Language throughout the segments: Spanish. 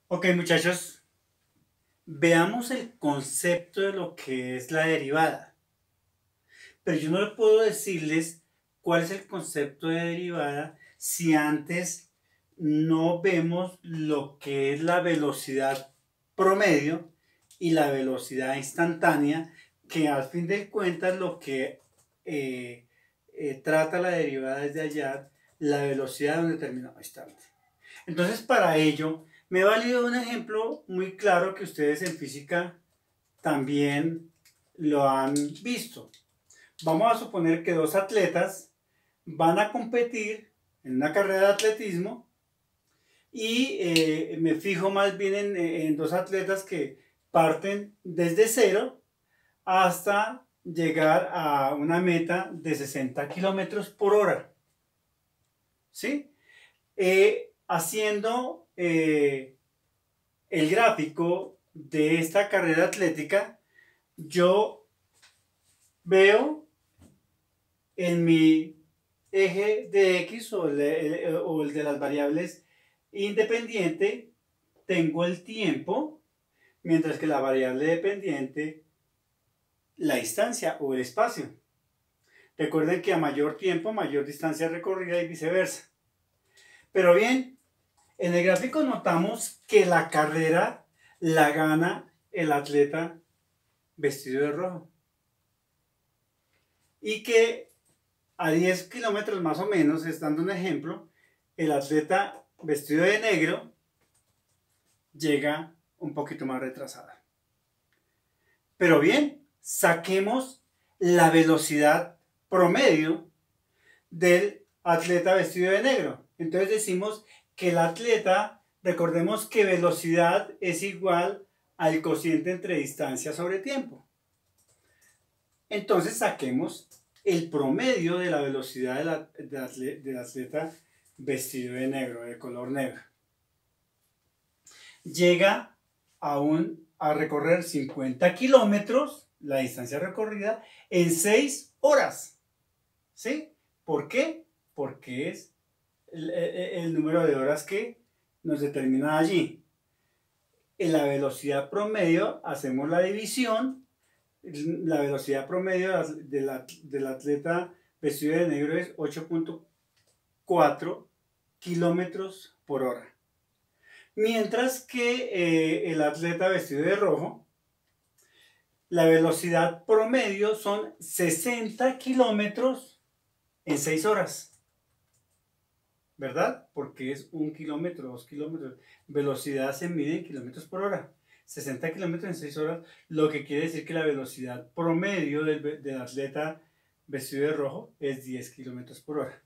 Ok, muchachos, veamos el concepto de lo que es la derivada. Pero yo no le puedo decirles cuál es el concepto de derivada si antes no vemos lo que es la velocidad promedio y la velocidad instantánea, que al fin de cuentas lo que trata la derivada es de hallar la velocidad de un determinado instante. Entonces, para ello, me he valido un ejemplo muy claro que ustedes en física también lo han visto. Vamos a suponer que dos atletas van a competir en una carrera de atletismo y me fijo más bien en dos atletas que parten desde cero hasta llegar a una meta de 60 kilómetros por hora. ¿Sí? Haciendo el gráfico de esta carrera atlética, yo veo en mi eje de X o el de las variables independiente, tengo el tiempo, mientras que la variable dependiente, la distancia o el espacio. Recuerden que a mayor tiempo, mayor distancia recorrida y viceversa. Pero bien, en el gráfico notamos que la carrera la gana el atleta vestido de rojo. Y que a 10 kilómetros más o menos, dando un ejemplo, el atleta vestido de negro llega un poquito más retrasada. Pero bien, saquemos la velocidad promedio del atleta vestido de negro. Entonces decimos que el atleta, recordemos que velocidad es igual al cociente entre distancia sobre tiempo. Entonces saquemos el promedio de la velocidad del atleta vestido de negro, de color negro. Llega a recorrer 50 kilómetros, la distancia recorrida, en 6 horas. ¿Sí? ¿Por qué? Porque es el número de horas que nos determina allí. En la velocidad promedio hacemos la división. La velocidad promedio del atleta vestido de negro es 8.4 kilómetros por hora. Mientras que el atleta vestido de rojo, la velocidad promedio son 60 kilómetros en 6 horas. ¿Verdad? Porque es 1 kilómetro, 2 kilómetros. Velocidad se mide en kilómetros por hora. 60 kilómetros en 6 horas, lo que quiere decir que la velocidad promedio del atleta vestido de rojo es 10 kilómetros por hora.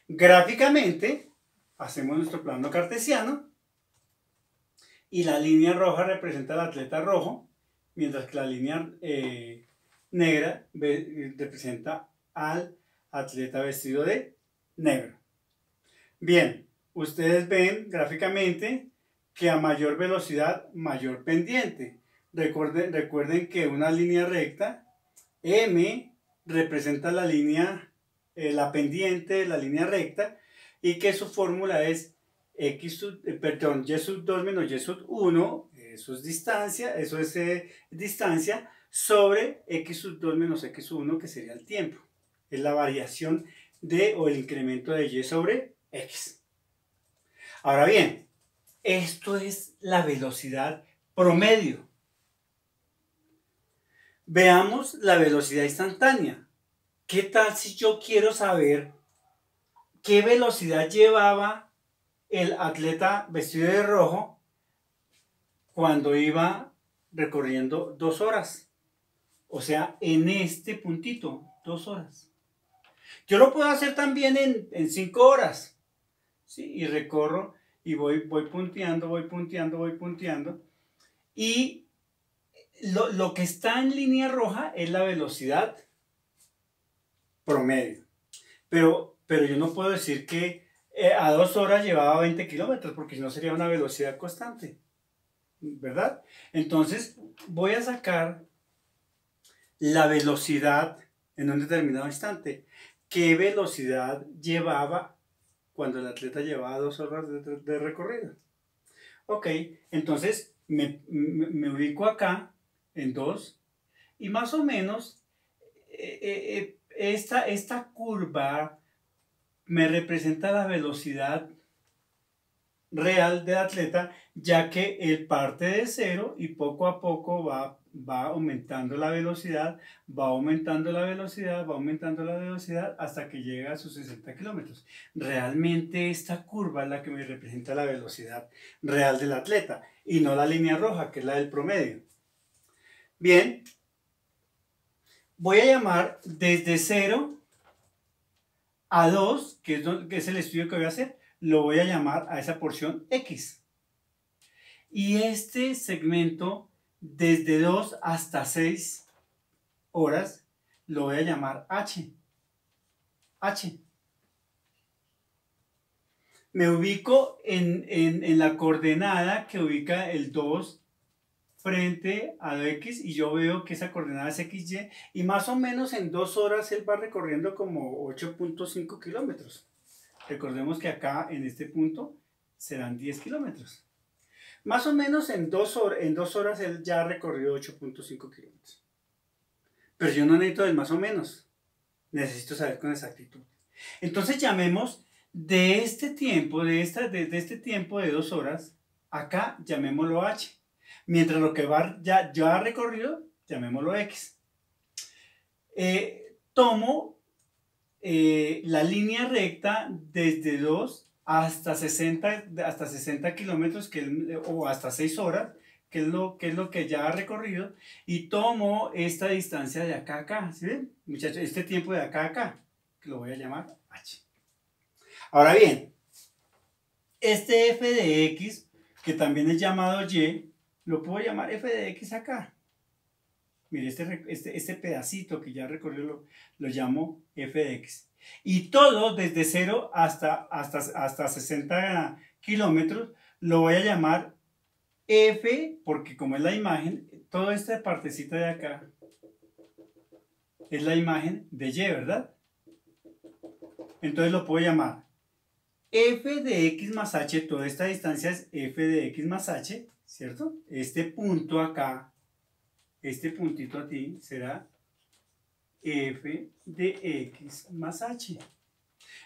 Gráficamente, hacemos nuestro plano cartesiano y la línea roja representa al atleta rojo, mientras que la línea negra representa al atleta vestido de negro. Bien, ustedes ven gráficamente que a mayor velocidad, mayor pendiente. Recuerden que una línea recta, M, representa la línea, la pendiente de la línea recta, y que su fórmula es y sub 2 menos y sub 1, eso es distancia, sobre x sub 2 menos x sub 1, que sería el tiempo. Es la variación o el incremento de y sobre x. Ahora bien, esto es la velocidad promedio. Veamos la velocidad instantánea. ¿Qué tal si yo quiero saber qué velocidad llevaba el atleta vestido de rojo cuando iba recorriendo 2 horas? O sea, en este puntito, 2 horas. Yo lo puedo hacer también en 5 horas. ¿Sí? Y recorro y voy punteando. Y lo que está en línea roja es la velocidad promedio. Pero yo no puedo decir que a 2 horas llevaba 20 kilómetros, porque si no sería una velocidad constante, ¿verdad? Entonces voy a sacar la velocidad en un determinado instante. ¿Qué velocidad llevaba cuando el atleta llevaba 2 horas de recorrido? Ok, entonces me ubico acá en 2 y más o menos esta curva me representa la velocidad real del atleta, ya que él parte de cero y poco a poco va aumentando la velocidad, va aumentando la velocidad, va aumentando la velocidad hasta que llega a sus 60 kilómetros. Realmente esta curva es la que me representa la velocidad real del atleta y no la línea roja, que es la del promedio. Bien, voy a llamar desde 0 a 2, que es el estudio que voy a hacer, lo voy a llamar a esa porción X. Y este segmento, desde 2 hasta 6 horas, lo voy a llamar H. H. Me ubico en la coordenada que ubica el 2 frente a X y yo veo que esa coordenada es XY y más o menos en 2 horas él va recorriendo como 8.5 kilómetros. Recordemos que acá en este punto serán 10 kilómetros. Más o menos en 2 horas él ya ha recorrido 8.5 kilómetros. Pero yo no necesito del más o menos. Necesito saber con exactitud. Entonces llamemos de este tiempo, de este tiempo de 2 horas, acá llamémoslo H. Mientras lo que ya ha recorrido, llamémoslo X. Tomo la línea recta desde 2 hasta 60 kilómetros o hasta 6 horas, que es lo que ya ha recorrido, y tomo esta distancia de acá a acá, ¿sí ven? Muchachos, este tiempo de acá a acá, que lo voy a llamar H. Ahora bien, este f de x, que también es llamado y, lo puedo llamar f de x acá. Mire, este pedacito que ya recorrió lo llamo f de x. Y todo desde 0 hasta 60 kilómetros lo voy a llamar f, porque como es la imagen, toda esta partecita de acá es la imagen de y, ¿verdad? Entonces lo puedo llamar f de x más h, toda esta distancia es f de x más h, ¿cierto? Este punto acá, este puntito a ti será f de x más h.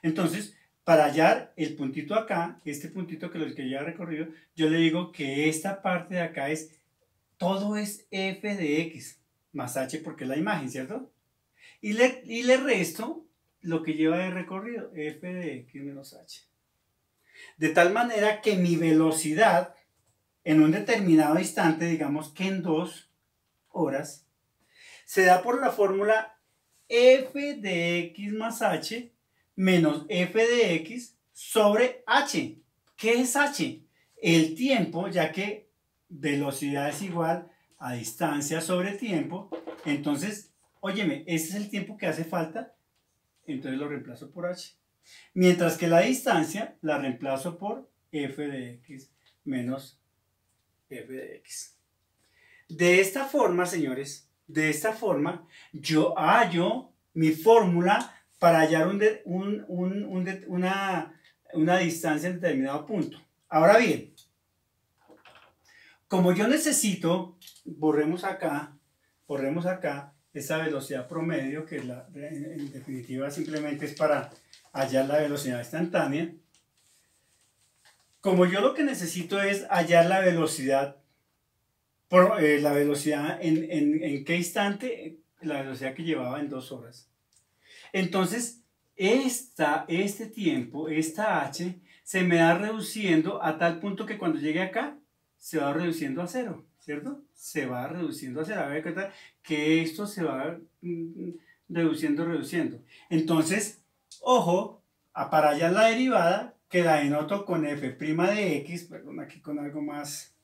Entonces, para hallar el puntito acá, este puntito que ya he recorrido, yo le digo que esta parte de acá todo es f de x más h porque es la imagen, ¿cierto? Y le resto lo que lleva de recorrido, f de x menos h. De tal manera que mi velocidad en un determinado instante, digamos que en 2 horas, se da por la fórmula f de x más h menos f de x sobre h. ¿Qué es h? El tiempo, ya que velocidad es igual a distancia sobre tiempo. Entonces, óyeme, ese es el tiempo que hace falta, entonces lo reemplazo por h. Mientras que la distancia la reemplazo por f de x menos f de x. De esta forma, señores, de esta forma, yo hallo mi fórmula para hallar una distancia en determinado punto. Ahora bien, como yo necesito, borremos acá esa velocidad promedio, que en definitiva simplemente es para hallar la velocidad instantánea. Como yo lo que necesito es hallar la velocidad, en qué instante, la velocidad que llevaba en 2 horas. Entonces, este tiempo, esta h, se me va reduciendo a tal punto que cuando llegue acá, se va reduciendo a 0, ¿cierto? Se va reduciendo a 0. A ver, que esto se va reduciendo. Entonces, ojo, para hallar la derivada, que la denoto con f' de x, perdón, aquí con algo más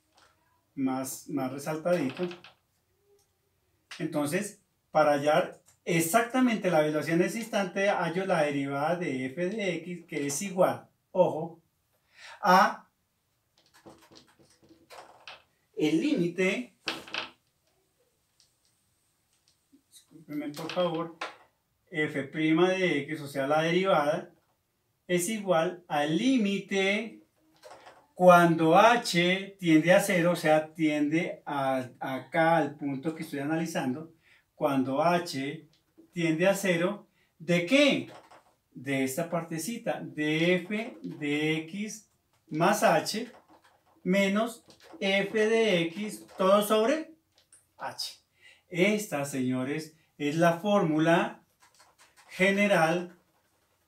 resaltadito. Entonces, para hallar exactamente la velocidad en ese instante, hallo la derivada de f de x, que es igual, ojo, a el límite, discúlpenme por favor, f' de x, o sea la derivada, es igual al límite Cuando h tiende a 0, o sea, tiende acá al punto que estoy analizando, cuando h tiende a 0, ¿de qué? De esta partecita, de f de x más h menos f de x todo sobre h. Esta, señores, es la fórmula general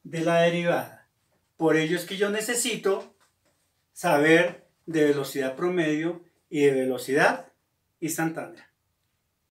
de la derivada. Por ello es que yo necesito saber de velocidad promedio y de velocidad instantánea.